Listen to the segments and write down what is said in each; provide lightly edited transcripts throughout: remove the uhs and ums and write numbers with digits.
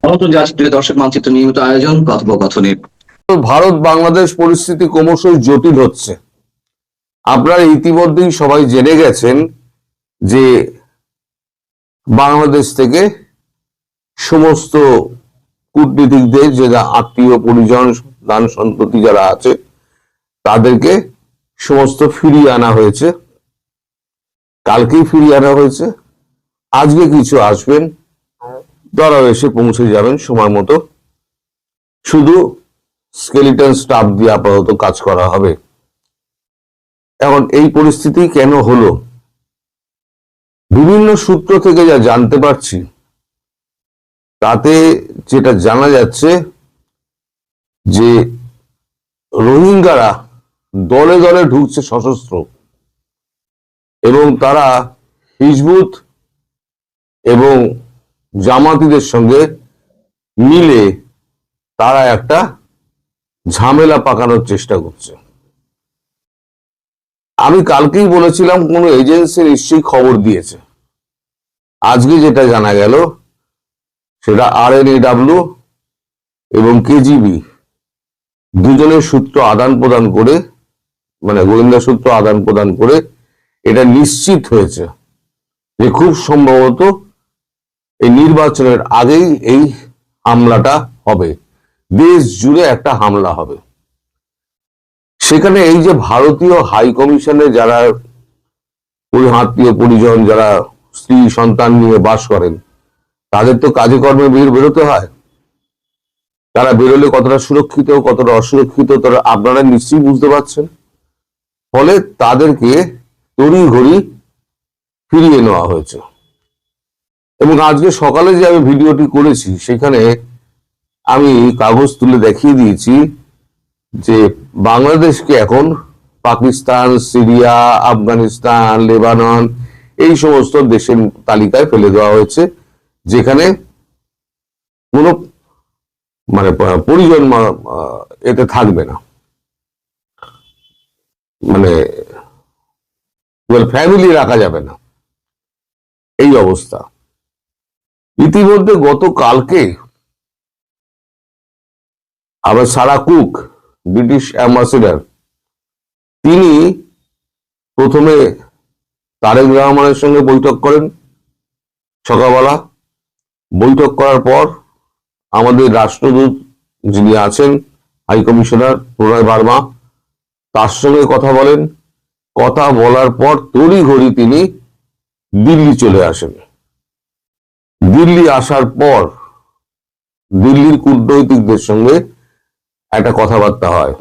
নতুন প্রিয় দর্শক মানচিত্র নিয়মিত আয়োজন কথোপকথনের। ভারত বাংলাদেশ পরিস্থিতি ক্রমশই জটিল হচ্ছে। আপনারা ইতিমধ্যেই সবাই জেনে গেছেন যে বাংলাদেশ থেকে সমস্ত কূটনীতিকদের, যারা আত্মীয় পরিজন দান সন্ততি যারা আছে, তাদেরকে সমস্ত ফিরিয়ে আনা হয়েছে। কালকেই ফিরিয়ে আনা হয়েছে, আজকে কিছু আসবেন, তারাও এসে পৌঁছে যাবেন সময় মতো। শুধু স্কেলিটন স্টাফ দিয়ে আপাতত কাজ করা হবে। এখন এই পরিস্থিতি কেন হলো? বিভিন্ন সূত্র থেকে যা জানতে পারছি, তাতে যেটা জানা যাচ্ছে যে রোহিঙ্গারা দলে দলে ঢুকছে সশস্ত্র, এবং তারা হিজবুত এবং জামাতিদের সঙ্গে মিলে তারা একটা ঝামেলা পাকানোর চেষ্টা করছে। আমি কালকেই বলেছিলাম কোন এজেন্সি নিশ্চয়ই খবর দিয়েছে। আজকে যেটা জানা গেল সেটা RNAW এবং KGB দুজনের সূত্র আদান প্রদান করে, মানে গোয়েন্দা সূত্র আদান প্রদান করে এটা নিশ্চিত হয়েছে যে খুব সম্ভবত এই নির্বাচনের আগেই এই হামলাটা হবে, দেশ জুড়ে একটা হামলা হবে। সেখানে এই যে ভারতীয় হাই কমিশনে যারা আত্মীয় পরিজন, যারা স্ত্রী সন্তান নিয়ে বাস করেন, তাদের তো কাজে কর্মে বেরোতে হয়। তারা বেরোলে কতটা সুরক্ষিত কতটা অসুরক্ষিত তারা আপনারা নিশ্চয়ই বুঝতে পারছেন। ফলে তাদেরকে তড়িঘড়ি ফিরিয়ে নেওয়া হয়েছে। এবং আজকে সকালে যে আমি ভিডিওটি করেছি, সেখানে আমি কাগজ তুলে দেখিয়ে দিয়েছি যে বাংলাদেশকে এখন পাকিস্তান, সিরিয়া, আফগানিস্তান, লেবানন এই সমস্ত দেশের তালিকায় ফেলে দেওয়া হয়েছে, যেখানে কোনো মানে পরিজন এতে থাকবে না, মানে ফ্যামিলি রাখা যাবে না, এই অবস্থা। ইতিমধ্যে গতকালকে আবার সারা কুক, ব্রিটিশ অ্যাম্বাসেডর, তিনি প্রথমে তারেক রহমানের সঙ্গে বৈঠক করেন সকালবেলা। বৈঠক করার পর আমাদের রাষ্ট্রদূত যিনি আছেন, হাই কমিশনার প্রণয় বার্মা, তার সঙ্গে কথা বলেন। কথা বলার পর তড়িঘড়ি তিনি দিল্লি চলে আসেন। দিল্লি আসার পর দিল্লির কূটনৈতিকদের সঙ্গে একটা কথাবার্তা হয়,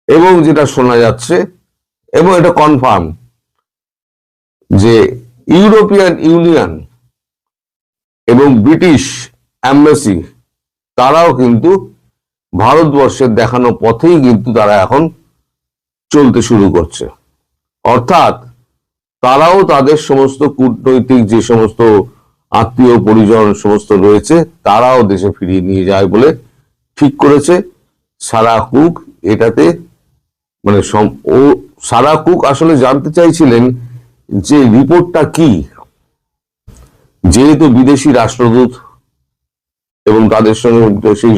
এবং যেটা শোনা যাচ্ছে এবং এটা কনফার্ম যে ইউরোপিয়ান ইউনিয়ন এবং ব্রিটিশ অ্যাম্বাসি তারাও কিন্তু ভারতবর্ষের দেখানো পথেই কিন্তু তারা এখন চলতে শুরু করছে। অর্থাৎ তারাও তাদের সমস্ত কূটনৈতিক যে সমস্ত আত্মীয় পরিজন সমস্ত রয়েছে, তারাও দেশে ফিরিয়ে নিয়ে যায় বলে ঠিক করেছে সারা কুক। এটাতে মানে সারা কুক আসলে জানতে চাইছিলেন যে রিপোর্টটা কি, যেহেতু বিদেশি রাষ্ট্রদূত এবং তাদের সঙ্গে সেই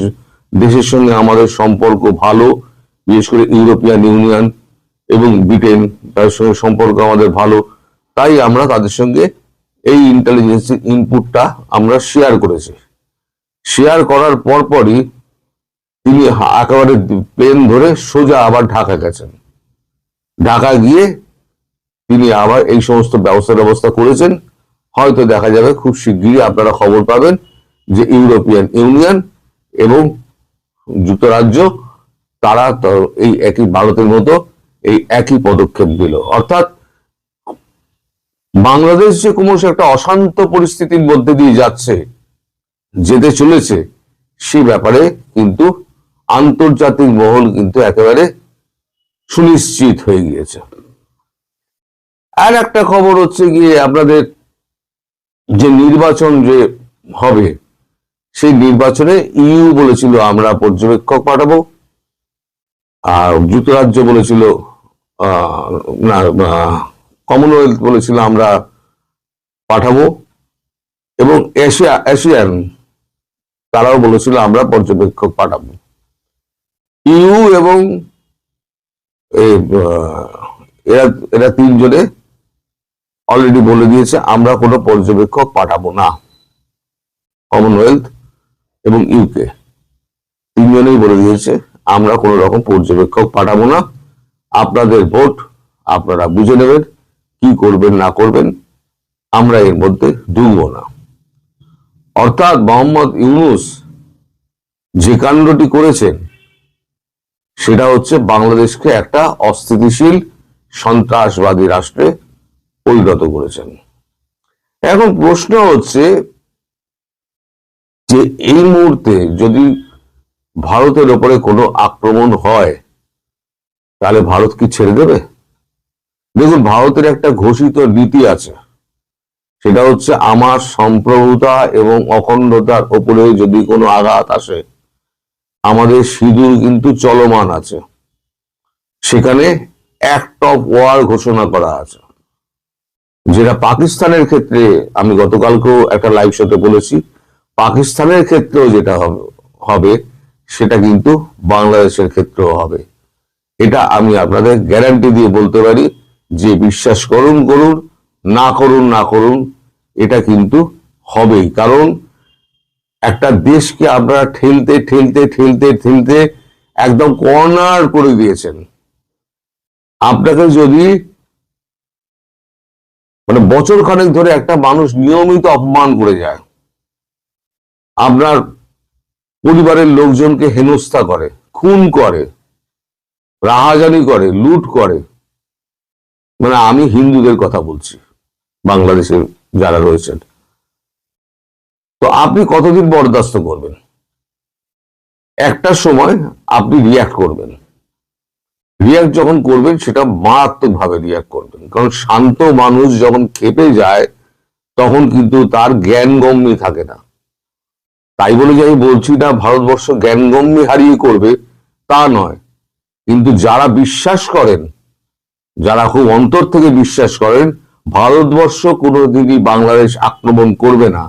দেশের সঙ্গে আমাদের সম্পর্ক ভালো, বিশেষ করে ইউরোপিয়ান ইউনিয়ন এবং ব্রিটেন, তাদের সঙ্গে সম্পর্ক আমাদের ভালো, তাই আমরা তাদের সঙ্গে এই ইন্টেলিজেন্স ইনপুটটা আমরা শেয়ার করেছি। শেয়ার করার পরপরই তিনি একেবারে প্লেন ধরে সোজা আবার ঢাকা গেছেন। ঢাকা গিয়ে তিনি আবার এই সমস্ত ব্যবস্থা করেছেন। হয়তো দেখা যাবে খুব শিগগিরই আপনারা খবর পাবেন যে ইউরোপিয়ান ইউনিয়ন এবং যুক্তরাজ্য তারা এই একই ভারতের মতো এই একই পদক্ষেপ দিল। অর্থাৎ বাংলাদেশ যে ক্রমশ একটা অশান্ত পরিস্থিতির মধ্যে দিয়ে যেতে চলেছে, সে ব্যাপারে কিন্তু আন্তর্জাতিক মহল কিন্তু একেবারে সুনিশ্চিত হয়ে গিয়েছে। আর একটা খবর হচ্ছে গিয়ে আপনাদের যে নির্বাচন যে হবে, সেই নির্বাচনে ইউ বলেছিল আমরা পর্যবেক্ষক পাঠাবো, আর যুক্তরাজ্য বলেছিল না, কমনওয়েলথ বলেছিল আমরা পাঠাবো, এবং এশিয়ান তারাও বলেছিল আমরা পর্যবেক্ষক পাঠাবো। ইউ এবং এরা এরা তিনজনে অলরেডি বলে দিয়েছে আমরা কোনো পর্যবেক্ষক পাঠাবো না। কমনওয়েলথ এবং ইউকে তিনজনেই বলে দিয়েছে আমরা কোনো রকম পর্যবেক্ষক পাঠাবো না, আপনাদের ভোট আপনারা বুঝে নেবেন, কি করবেন না করবেন, আমরা এর মধ্যে ঢুকবো না। অর্থাৎ মোহাম্মদ ইউনূস যে কাণ্ডটি করেছেন সেটা হচ্ছে বাংলাদেশকে একটা অস্থিতিশীল সন্ত্রাসবাদী রাষ্ট্রে পরিণত করেছেন। এখন প্রশ্ন হচ্ছে যে এই মুহূর্তে যদি ভারতের উপরে কোনো আক্রমণ হয় তাহলে ভারত কি ছেড়ে দেবে? দেখুন, ভারতের একটা ঘোষিত নীতি আছে, সেটা হচ্ছে আমার সম্প্রভুতা এবং অখণ্ডতার উপরে যদি কোনো আঘাত আসে, আমাদের সিঁদুর কিন্তু চলমান আছে, সেখানে অ্যাক্ট অফ ওয়ার ঘোষণা করা আছে, যেটা পাকিস্তানের ক্ষেত্রে আমি গতকালকেও একটা লাইভ শোতে বলেছি, পাকিস্তানের ক্ষেত্রেও যেটা হবে সেটা কিন্তু বাংলাদেশের ক্ষেত্রেও হবে। এটা আমি আপনাদের গ্যারান্টি দিয়ে বলতে পারি যে বিশ্বাস করুন করুন, না করুন না করুন, এটা কিন্তু হবেই। কারণ একটা দেশকে আপনারা ঠেলতে ঠেলতে ঠেলতে ঠেলতে একদম কর্নার করে দিয়েছেন। আপনাকে যদি মানে বছর খানেক ধরে একটা মানুষ নিয়মিত অপমান করে যায়, আপনার পরিবারের লোকজনকে হেনস্থা করে, খুন করে, রাহাজানি করে, লুট করে, মানে আমি হিন্দুদের কথা বলছি, বাংলাদেশের যারা রয়েছেন, তো আপনি কতদিন বরদাস্ত করবেন? একটা সময় আপনি রিয়াক্ট করবেন। রিয়াক্ট যখন করবেন সেটা মারাত্মকভাবে রিয়াক্ট করবেন, কারণ শান্ত মানুষ যখন খেপে যায় তখন কিন্তু তার জ্ঞানগম্যি থাকে না। তাই বলে যে আমি বলছি না ভারতবর্ষ জ্ঞানগম্যি হারিয়ে করবে, তা নয়, কিন্তু যারা বিশ্বাস করেন, যারা খুব অন্তর থেকে বিশ্বাস করেন ভারতবর্ষ কোনোদিনই বাংলাদেশ আক্রমণ করবে না,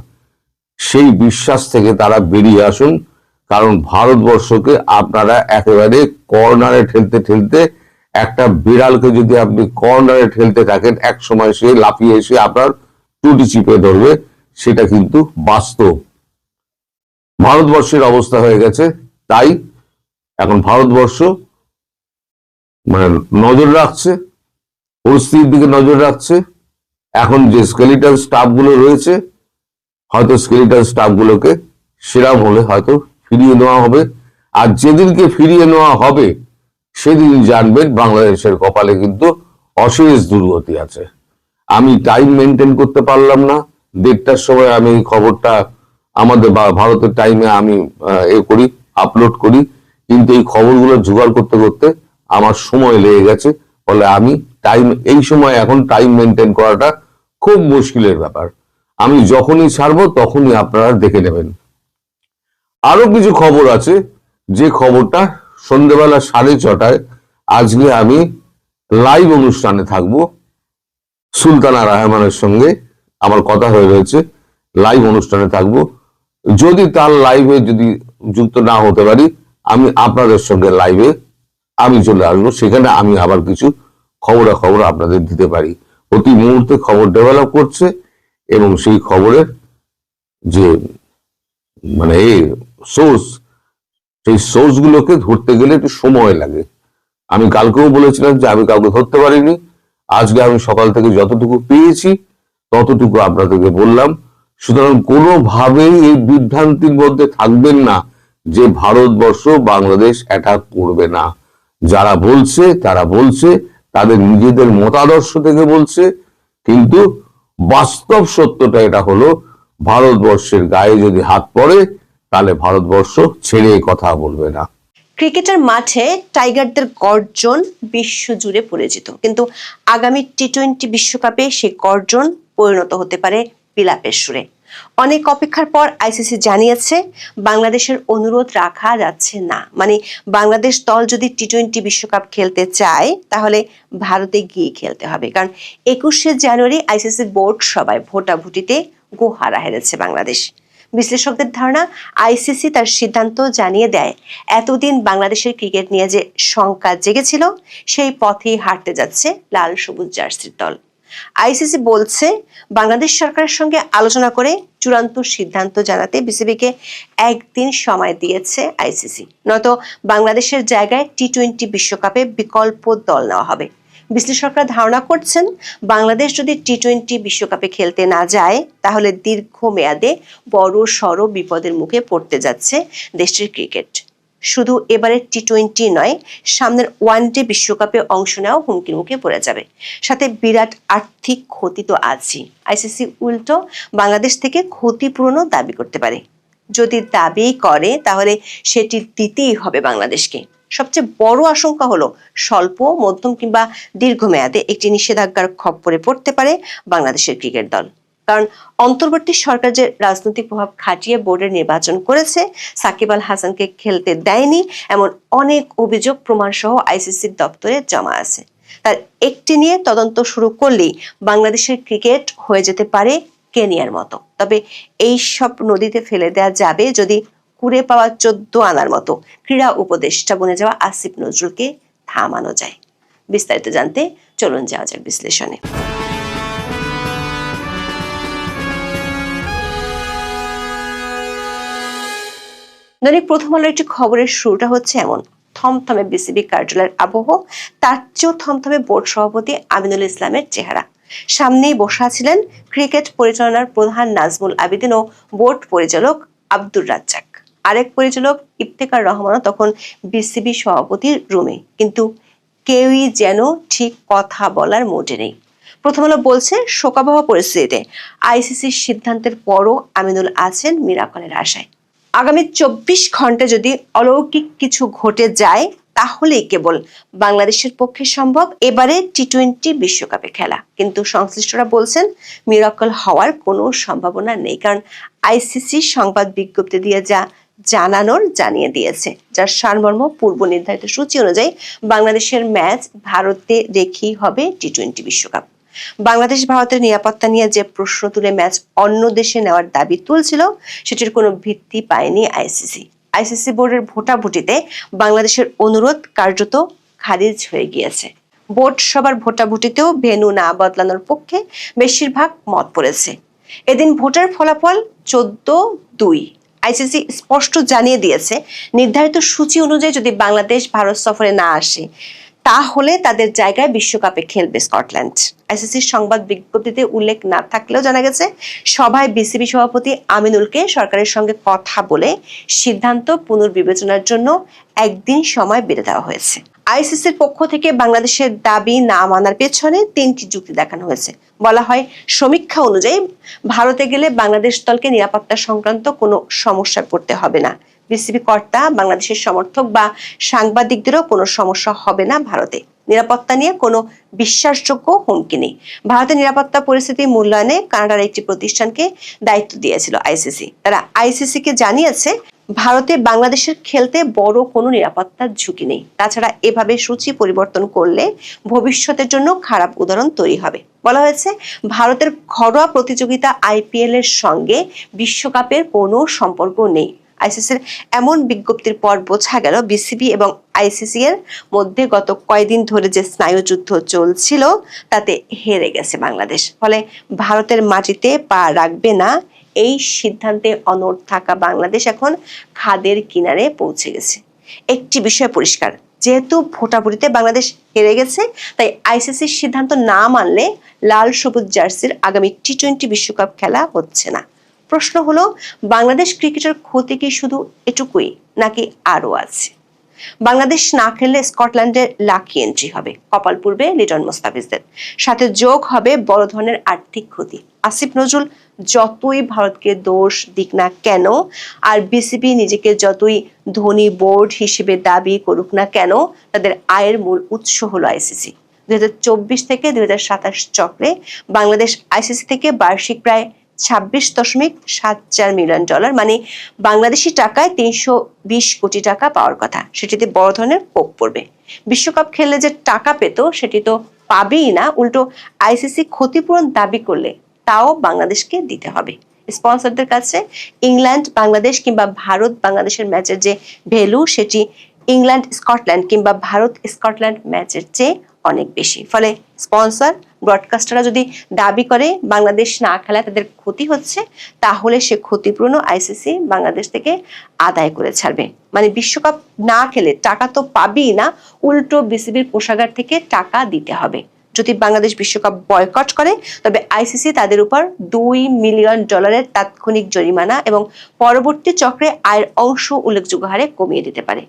সেই বিশ্বাস থেকে তারা বেরিয়ে আসুন। কারণ ভারতবর্ষকে আপনারা একেবারে কর্নারে ঠেলতে ঠেলতে, একটা বিড়ালকে যদি আপনি কর্নারে ঠেলতে থাকেন, এক সময় সে লাফিয়ে এসে আপনার টুটি চিপে ধরবে, সেটা কিন্তু বাস্তব। ভারতবর্ষের অবস্থা হয়ে গেছে তাই এখন ভারতবর্ষ মানে নজর রাখছে, পরিস্থিতির দিকে নজর রাখছে। এখন যে স্কেলিটাল স্টাফ গুলো রয়েছে, হয়তো স্কেলিটাল স্টাফ গুলোকে সেরাম হলে হয়তো ফিরিয়ে নেওয়া হবে। আর যেদিনকে ফিরিয়ে নেওয়া হবে সেদিন জানবেন বাংলাদেশের কপালে কিন্তু অশেষ দুর্গতি আছে। আমি টাইম মেনটেন করতে পারলাম না, 1:30টার সময় আমি খবরটা আমাদের ভারতের টাইমে আমি করি, আপলোড করি, কিন্তু এই খবরগুলো জোগাড় করতে করতে আমার সময় লেগে গেছে। ফলে আমি টাইম এই সময় এখন টাইম মেনটেন করাটা খুব মুশকিলের ব্যাপার। আমি যখনই ছাড়বো তখনই আপনারা দেখে নেবেন। আরো কিছু খবর আছে, যে খবরটা সন্ধ্যেবেলা 6:30টায় আজকে আমি লাইভ অনুষ্ঠানে থাকবো, সুলতানা রহমানের সঙ্গে আমার কথা হয়ে রয়েছে, লাইভ অনুষ্ঠানে থাকবো। যদি তার লাইভে যদি যুক্ত না হতে পারি, আমি আপনাদের সঙ্গে লাইভে আমি চলে আসবো, সেখানে আমি আবার কিছু খবর আপনাদের দিতে পারি। প্রতি মুহূর্তে খবর ডেভেলপ করছে এবং সেই খবরের যে মানে সোর্স, সেই সোর্স গুলোকে ধরতে গেলে একটু সময় লাগে। আমি কালকেও বলেছিলাম যে আমি কাউকে ধরতে পারিনি, আজকে আমি সকাল থেকে যতটুকু পেয়েছি ততটুকু আপনাদেরকে বললাম। সুতরাং কোনোভাবেই এই বিভ্রান্তির মধ্যে থাকবেন না যে ভারতবর্ষ বাংলাদেশ অ্যাটাক করবে না। যারা বলছে তারা বলছে তাদের নিজেদের মতাদর্শ থেকে বলছে, কিন্তু বাস্তব সত্যটা এটা হলো ভারতবর্ষের গায়ে যদি হাত পড়ে তাহলে ভারতবর্ষ ছেড়ে কথা বলবে না। ক্রিকেটের মাঠে টাইগারদের গর্জন বিশ্বজুড়ে পরিচিত, কিন্তু আগামী টি-20 বিশ্বকাপে সেই গর্জন পরিণত হতে পারে বিলাপের সুরে। অনেক অপেক্ষার পর আইসিসি জানিয়েছে বাংলাদেশের অনুরোধ রাখা যাচ্ছে না। মানে বাংলাদেশ দল যদি টি-20 বিশ্বকাপ খেলতে চায় তাহলে ভারতে গিয়ে খেলতে হবে, কারণ 21শে জানুয়ারি আইসিসি বোর্ড সভায় ভোটাভুটিতে গোহারা হেরেছে বাংলাদেশ। বিশ্লেষকদের ধারণা, আইসিসি তার সিদ্ধান্ত জানিয়ে দেয় এতদিন বাংলাদেশের ক্রিকেট নিয়ে যে শঙ্কা জেগেছিল সেই পথেই হাঁটতে যাচ্ছে লাল সবুজ জার্সির দল। আইসিসি বলছে বাংলাদেশ সরকারের সঙ্গে আলোচনা করে চূড়ান্ত সিদ্ধান্ত জানাতে বিসিবিকে একদিন সময় দিয়েছে আইসিসি, নয়তো বাংলাদেশের জায়গায় টি-20 বিশ্বকাপে বিকল্প দল নেওয়া হবে। বিশ্লেষকরা ধারণা করছেন বাংলাদেশ যদি টি-20 বিশ্বকাপে খেলতে না যায় তাহলে দীর্ঘমেয়াদে বড় সড় বিপদের মুখে পড়তে যাচ্ছে দেশটির ক্রিকেট। শুধু এবারের টি-20 নয়, সামনের ওয়ানডে বিশ্বকাপে অংশ নেওয়া হুমকির মুখে পড়ে যাবে। সাথে বিরাট আর্থিক ক্ষতি তো আছেই। আইসিসি উল্টো বাংলাদেশ থেকে ক্ষতিপূরণও দাবি করতে পারে। যদি দাবি করে তাহলে সেটি দিতেই হবে বাংলাদেশকে। সবচেয়ে বড় আশঙ্কা হলো স্বল্প, মধ্যম কিংবা দীর্ঘমেয়াদে একটি নিষেধাজ্ঞার খপ্পরে পড়তে পারে বাংলাদেশের ক্রিকেট দল। কারণ অন্তর্বর্তী সরকার যে রাজনৈতিক প্রভাব খাটিয়ে বোর্ডের নির্বাচন করেছে, সাকিব আল হাসানকে খেলতে দেয়নি এমন অনেক অভিযোগ প্রমাণ সহ আইসিসির দপ্তরে জমা আছে। তার একটি নিয়ে তদন্ত শুরু করলেই বাংলাদেশের ক্রিকেট হয়ে যেতে পারে কেনিয়ার মতো। তবে এই সব নদীতে ফেলে দেওয়া যাবে যদি কুড়ে পাওয়া 14 আনার মতো ক্রীড়া উপদেষ্টা বনে যাওয়া আসিফ নজরুলকে থামানো যায়। বিস্তারিত জানতে চলুন যাওয়া যাক বিশ্লেষণে। দৈনিক প্রথম আলোর একটি খবরের শুরুটা হচ্ছে এমন, থমথমে বিসিবি কার্যালয়ের আবহ, তার চেয়েও থমথমে বোর্ড সভাপতি আমিনুল ইসলামের চেহারা। সামনেই বসা ছিলেন ক্রিকেট পরিচালনার প্রধান নাজমুল আবেদিন ও বোর্ড পরিচালক আব্দুর রাজ্জাক। আরেক পরিচালক ইফতেখার রহমানও তখন বিসিবি সভাপতির রুমে, কিন্তু কেউই যেন ঠিক কথা বলার মোডে নেই। প্রথম আলো বলছে শোকাবহ পরিস্থিতিতে আইসিসির সিদ্ধান্তের পরও আমিনুল আছেন মিরাকলের আশায়। আগামী 24 ঘন্টা যদি অলৌকিক কিছু ঘটে যায় তাহলেই কেবল বাংলাদেশের পক্ষে সম্ভব এবারে টি-20 বিশ্বকাপে খেলা। কিন্তু সংশ্লিষ্টরা বলছেন মিরাকল হওয়ার কোনো সম্ভাবনা নেই, কারণ আইসিসি সংবাদ বিজ্ঞপ্তি দিয়ে যা জানানোর জানিয়ে দিয়েছে, যার সারমর্ম পূর্ব নির্ধারিত সূচি অনুযায়ী বাংলাদেশের ম্যাচ ভারতে রেখেই হবে টি-20 বিশ্বকাপ। বাংলাদেশ ভারতের নিরাপত্তা নিয়ে যে প্রশ্ন তুলে ম্যাচ অন্য দেশে নেওয়ার দাবি তুলছিল সেটির কোনো ভিত্তি পায়নি আইসিসি। আইসিসি বোর্ডের ভোটাভুটিতে বাংলাদেশের অনুরোধ কার্যত খারিজ হয়ে গিয়েছে। বোর্ড সবার ভোটাভুটিতেও ভেন্যু না বদলানোর পক্ষে বেশিরভাগ মত পড়েছে। এদিন ভোটের ফলাফল 14-2। আইসিসি স্পষ্ট জানিয়ে দিয়েছে নির্ধারিত সূচি অনুযায়ী যদি বাংলাদেশ ভারত সফরে না আসে তাহলে তাদের জায়গায় বিশ্বকাপে খেলবে স্কটল্যান্ড। আইসিসির সংবাদ বিজ্ঞপ্তিতে উল্লেখ না থাকলেও জানা গেছে সভায় বিসিবি সভাপতি আমিনুলকে সরকারের সঙ্গে কথা বলে সিদ্ধান্ত পুনর্বিবেচনার জন্য একদিন সময় বেঁধে দেওয়া হয়েছে। আইসিসির পক্ষ থেকে বাংলাদেশের দাবি না মানার পেছনে 3টি যুক্তি দেখানো হয়েছে। বলা হয় সমীক্ষা অনুযায়ী ভারতে গেলে বাংলাদেশ দলকে নিরাপত্তা সংক্রান্ত কোনো সমস্যায় পড়তে হবে না। বিসিবি কর্তা, বাংলাদেশের সমর্থক বা সাংবাদিকদেরও কোনো সমস্যা হবে না ভারতে। নিরাপত্তা নিয়ে কোনো বিশ্বাসযোগ্য হুমকি নেই। ভারতের নিরাপত্তা পরিস্থিতি মূল্যায়নে কানাডার একটি প্রতিষ্ঠানকে দায়িত্ব দিয়েছিল আইসিসি। তারা আইসিসিকে জানিয়েছে ভারতে বাংলাদেশের খেলতে বড় কোনো নিরাপত্তার ঝুঁকি নেই। তাছাড়া এভাবে সূচি পরিবর্তন করলে ভবিষ্যতের জন্য খারাপ উদাহরণ তৈরি হবে। বলা হয়েছে ভারতের ঘরোয়া প্রতিযোগিতা আইপিএল এর সঙ্গে বিশ্বকাপের কোনো সম্পর্ক নেই। আইসিসির এমন বিজ্ঞপ্তির পর বোঝা গেল বিসিবি এবং আইসিসি এর মধ্যে গত কয়েকদিন ধরে যে স্নায়ুযুদ্ধ চলছিল তাতে হেরে গেছে বাংলাদেশ। ফলে ভারতের মাটিতে পা রাখবে না এই সিদ্ধান্তে অনড় থাকা বাংলাদেশ এখন খাদের কিনারে পৌঁছে গেছে। একটি বিষয় পরিষ্কার, যেহেতু ভোটাভুটিতে বাংলাদেশ হেরে গেছে তাই আইসিসির সিদ্ধান্ত না মানলে লাল সবুজ জার্সির আগামী টি-20 বিশ্বকাপ খেলা হচ্ছে না। প্রশ্ন হলো বাংলাদেশ ক্রিকেটের ক্ষতি কি শুধু এটুকুই নাকি আরো আছে? বাংলাদেশ না খেললে স্কটল্যান্ডের লাকি এন্ট্রি হবে, কপাল পূর্বে লিটন মোস্তাফিজদের, সাথে যোগ হবে বড় ধরনের আর্থিক ক্ষতি। আসিফ নজরুল যতই ভারতকে দোষ দিক না কেন আর বিসিবি নিজেকে যতই ধনী বোর্ড হিসেবে দাবি করুক না কেন, তাদের আয়ের মূল উৎস হলো আইসিসি। 2024 থেকে 2027 চক্রে বাংলাদেশ আইসিসি থেকে বার্ষিক প্রায় $26.74 মিলিয়ন, মানে বাংলাদেশি টাকায় 320 কোটি টাকা পাওয়ার কথা। সেটিতে বড় ধরনের কোপ পড়বে। বিশ্বকাপ খেললে যে টাকা পেত সেটি তো পাবেই না, উল্টো আইসিসি ক্ষতিপূরণ দাবি করলে তাও বাংলাদেশকে দিতে হবে। স্পন্সরদের কাছে ইংল্যান্ড বাংলাদেশ কিংবা ভারত বাংলাদেশের ম্যাচের যে ভ্যালু, সেটি ইংল্যান্ড স্কটল্যান্ড কিংবা ভারত স্কটল্যান্ড ম্যাচের চেয়ে অনেক বেশি। ফলে স্পন্সর ব্রডকাস্টাররা যদি দাবি করে বাংলাদেশ না খেলায় তাদের ক্ষতি হচ্ছে, তাহলে সে ক্ষতিপূরণ আইসিসি বাংলাদেশ থেকে আদায় করে ছাড়বে। মানে বিশ্বকাপ না খেলে টাকা তো পাবেই না, উল্টো বিসিবির কোষাগার থেকে টাকা দিতে হবে। যদি বাংলাদেশ বিশ্বকাপ বয়কট করে তবে আইসিসি তাদের উপর $2 মিলিয়ন তাৎক্ষণিক জরিমানা এবং পরবর্তী চক্রে আয়ের অংশ উল্লেখযোগ্য হারে কমিয়ে দিতে পারে।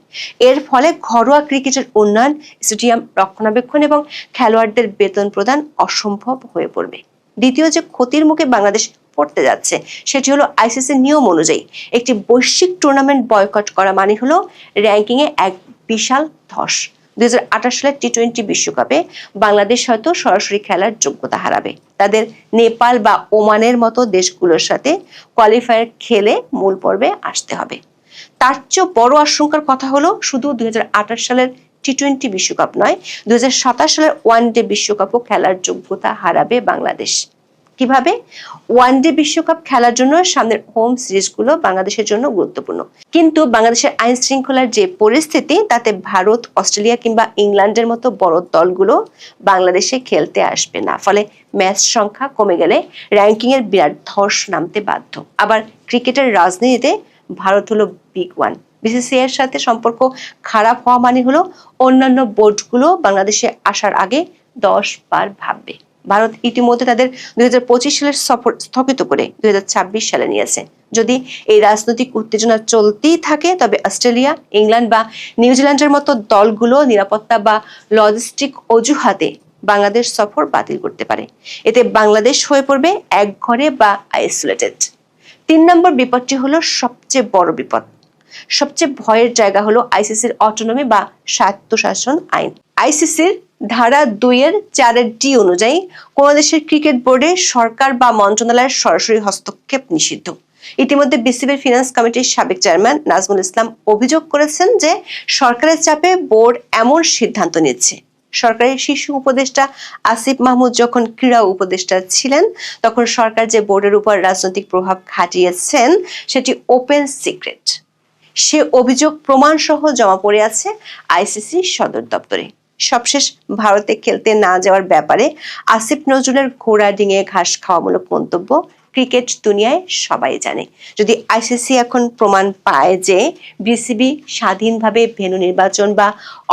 এর ফলে ঘরোয়া ক্রিকেটের উন্নয়ন, স্টেডিয়াম রক্ষণাবেক্ষণ এবং খেলোয়াড়দের বেতন প্রদান অসম্ভব হয়ে পড়বে। দ্বিতীয় যে ক্ষতির মুখে বাংলাদেশ পড়তে যাচ্ছে সেটি হলো আইসিসির নিয়ম অনুযায়ী একটি বৈশ্বিক টুর্নামেন্ট বয়কট করা মানে হলো র্যাঙ্কিং এ এক বিশাল ধস। 2028 সালের টি-20 বিশ্বকাপে বাংলাদেশ হয়তো সরাসরি খেলার যোগ্যতা হারাবে। তাদের নেপাল বা ওমানের মতো দেশগুলোর সাথে কোয়ালিফায়ার খেলে মূল পর্বে আসতে হবে। তার চেয়ে বড় আশঙ্কার কথা হলো শুধু 2028 সালের টি-20 বিশ্বকাপ নয়, 2027 সালের ওয়ানডে বিশ্বকাপও খেলার যোগ্যতা হারাবে বাংলাদেশ। কিভাবে? ওয়ানডে বিশ্বকাপ খেলার জন্য সামনের হোম সিরিজগুলো বাংলাদেশের জন্য গুরুত্বপূর্ণ, কিন্তু বাংলাদেশের আইন শৃঙ্খলার যে পরিস্থিতি তাতে ভারত, অস্ট্রেলিয়া কিংবা ইংল্যান্ডের মতো বড় দলগুলো বাংলাদেশে খেলতে আসবে না। ফলে ম্যাচ সংখ্যা কমে গেলে র্যাঙ্কিং এর বিরাট ধস নামতে বাধ্য। আবার ক্রিকেটের রাজনীতিতে ভারত হলো বিগ ওয়ান। বিসিসিআই এর সাথে সম্পর্ক খারাপ হওয়া মানে হলো অন্যান্য বোর্ডগুলো বাংলাদেশে আসার আগে 10 বার ভাববে। ভারত ইতিমধ্যে তাদের 2025 সালের সফর স্থগিত করে 2026 সালে নিয়েছে। যদি এই রাজনৈতিক উত্তেজনা চলতেই থাকে তবে অস্ট্রেলিয়া, ইংল্যান্ড বা নিউজিল্যান্ডের মতো দলগুলো নিরাপত্তা বা লজিস্টিক অজুহাতে বাংলাদেশ সফর বাতিল করতে পারে। এতে বাংলাদেশ হয়ে পড়বে একঘরে বা আইসোলেটেড। 3 নম্বর বিপদটি হলো সবচেয়ে বড় বিপদ। সবচেয়ে ভয়ের জায়গা হলো আইসিসির অটোনমি বা স্বায়ত্তশাসন আইন। আইসিসির ধারা 2-4 অনুযায়ী কোন দেশের ক্রিকেট বোর্ডে সরকার বা মন্ত্রণালয়ের সরাসরি হস্তক্ষেপ নিষিদ্ধ। ইতিমধ্যে বিসিবির ফিনান্স কমিটির সাবেক চেয়ারম্যান নাজমুল ইসলাম অভিযোগ করেছেন যে সরকারের চাপে বোর্ড এমন সিদ্ধান্ত নিচ্ছে। সরকারের শীর্ষ উপদেষ্টা আসিফ মাহমুদ যখন ক্রীড়া উপদেষ্টা ছিলেন তখন সরকার যে বোর্ডের উপর রাজনৈতিক প্রভাব খাটিয়েছেন সেটি ওপেন সিক্রেট। সে অভিযোগ প্রমাণ সহ জমা পড়ে আছে আইসিসি সদর দপ্তরে। সবশেষ ভারতে খেলতে না যাওয়ার ব্যাপারে আসিফ নজরুলের ঘোড়া ডিঙিয়ে ঘাস খাওয়ামূলক মন্তব্য ক্রিকেট দুনিয়ায় সবাই জানে। যদি আইসিসি এখন প্রমাণ পায় যে বিসিবি স্বাধীনভাবে ভেন্যু নির্বাচন বা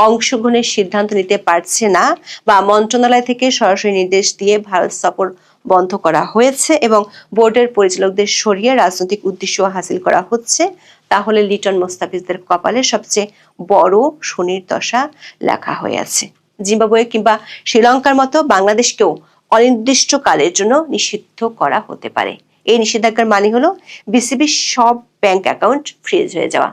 অংশগ্রহণের সিদ্ধান্ত নিতে পারছে না বা মন্ত্রণালয় থেকে সরাসরি নির্দেশ দিয়ে ভারত সফর বন্ধ করা হয়েছে এবং বোর্ডের পরিচালকদের সরিয়ে রাজনৈতিক উদ্দেশ্য হাসিল করা হচ্ছে, তাহলে লিটন মোস্তাফিজদের কপালে সবচেয়ে বড় শনির দশা লেখা হয়ে আছে। জিম্বাবুয়ে কিংবা শ্রীলঙ্কার মতো বাংলাদেশকেও অনির্দিষ্টকালের জন্য নিষিদ্ধ করা হতে পারে। এই নিষেধাজ্ঞার মানে হলো বিসিবির সব ব্যাংক অ্যাকাউন্ট ফ্রিজ হয়ে যাওয়া,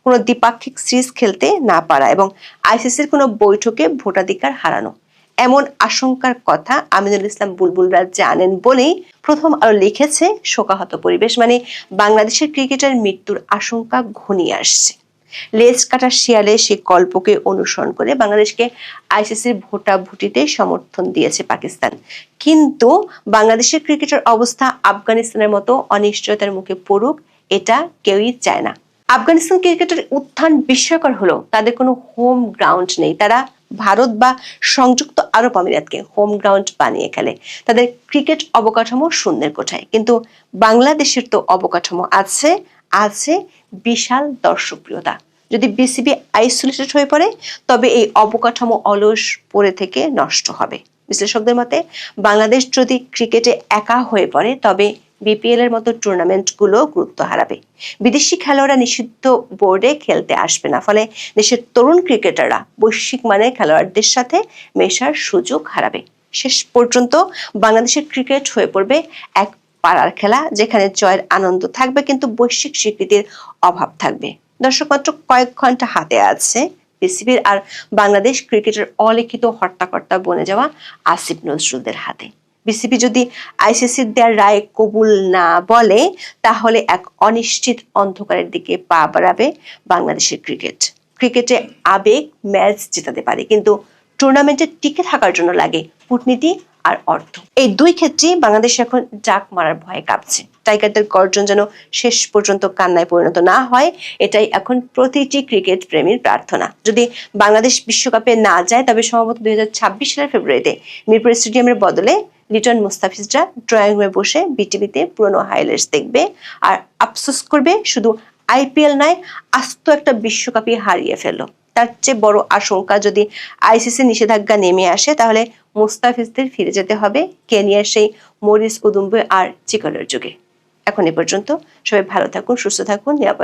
কোনো দ্বিপাক্ষিক সিরিজ খেলতে না পারা এবং আইসিসির কোনো বৈঠকে ভোটাধিকার হারানো। এমন আশঙ্কার কথা আমিনুল ইসলাম বুলবুলরা জানেন বলেই প্রথম আলো লিখেছে, শোকাহত পরিবেশ মানে বাংলাদেশের ক্রিকেটের মৃত্যুর আশঙ্কা ঘনিয়ে আসছে। লেজ কাটা শিয়ালে সে গল্পকে অনুসরণ করে বাংলাদেশকে আইসিসির ভোটাভুটিতে সমর্থন দিয়েছে পাকিস্তান, কিন্তু বাংলাদেশের ক্রিকেটের অবস্থা আফগানিস্তানের মতো অনিশ্চয়তার মুখে পড়ুক এটা কেউই চায় না। আফগানিস্তান ক্রিকেটের উত্থান বিস্ময়কর হলো তাদের কোনো হোম গ্রাউন্ড নেই। তারা ভারত বা সংযুক্ত আরব আমিরাতকে হোম গ্রাউন্ড বানিয়ে খেলে। তাদের ক্রিকেট অবকাঠামো শূন্যের কোঠায়, কিন্তু বাংলাদেশের তো অবকাঠামো আছে, আছে বিশাল দর্শকপ্রিয়তা। যদি বিসিবি আইসোলেটেড হয়ে পড়ে তবে এই অবকাঠামো অলস পড়ে থেকে নষ্ট হবে। বিশ্লেষকদের মতে বাংলাদেশ যদি ক্রিকেটে একা হয়ে পড়ে তবে বিপিএল এর মতো টুর্নামেন্ট গুলো গুরুত্ব হারাবে। বিদেশি খেলোয়াড়রা নিষিদ্ধ বোর্ডে খেলতে আসবে না, ফলে দেশের তরুণ ক্রিকেটাররা বৈশ্বিক মানের খেলোয়াড়দের সাথে মেশার সুযোগ হারাবে। শেষ পর্যন্ত বাংলাদেশের ক্রিকেট হয়ে পড়বে এক পাড়ার খেলা, যেখানে জয়ের আনন্দ থাকবে কিন্তু বৈশ্বিক স্বীকৃতির অভাব থাকবে। দর্শক, মাত্র কয়েক ঘন্টা হাতে আছে বিসিবির আর বাংলাদেশ ক্রিকেটের অলিখিত হর্তাকর্তা বনে যাওয়া আসিফ নজরুলদের হাতে। বিসিবি যদি আইসিসির দেওয়ার রায় কবুল না বলে তাহলে এক অনিশ্চিত অন্ধকারের দিকে পা বাড়াবে বাংলাদেশের ক্রিকেট। ক্রিকেটে আবেগ ম্যাচ জেতাতে পারে, কিন্তু টুর্নামেন্টে টিকে থাকার জন্য লাগে কূটনীতি আর অর্থ, এই দুই ক্ষেত্রেই বাংলাদেশ এখন ডাক মারার ভয়ে কাঁপছে। টাইগারদের গর্জন যেন শেষ পর্যন্ত কান্নায় পরিণত না হয়, এটাই এখন প্রতিটি ক্রিকেট প্রেমীর প্রার্থনা। যদি বাংলাদেশ বিশ্বকাপে না যায় তবে সম্ভবত 2026 সালের ফেব্রুয়ারিতে মিরপুর স্টেডিয়ামের বদলে লিটন মুস্তাফিজরা ড্রয়িং রুমে বসে বিটিভিতে পুরনো হাইলাইটস দেখবে আর আফসোস করবে, শুধু আইপিএল নয়, আস্ত একটা বিশ্বকাপই হারিয়ে ফেললো। তার চেয়ে বড় আশঙ্কা, যদি আইসিসি নিষেধাজ্ঞা নেমে আসে তাহলে মুস্তাফিজদের ফিরে যেতে হবে কেনিয়ার সেই মরিস উদুম্বে আর চিকলের যুগে। এখন এ পর্যন্ত, সবাই ভালো থাকুন, সুস্থ থাকুন, নিরাপদ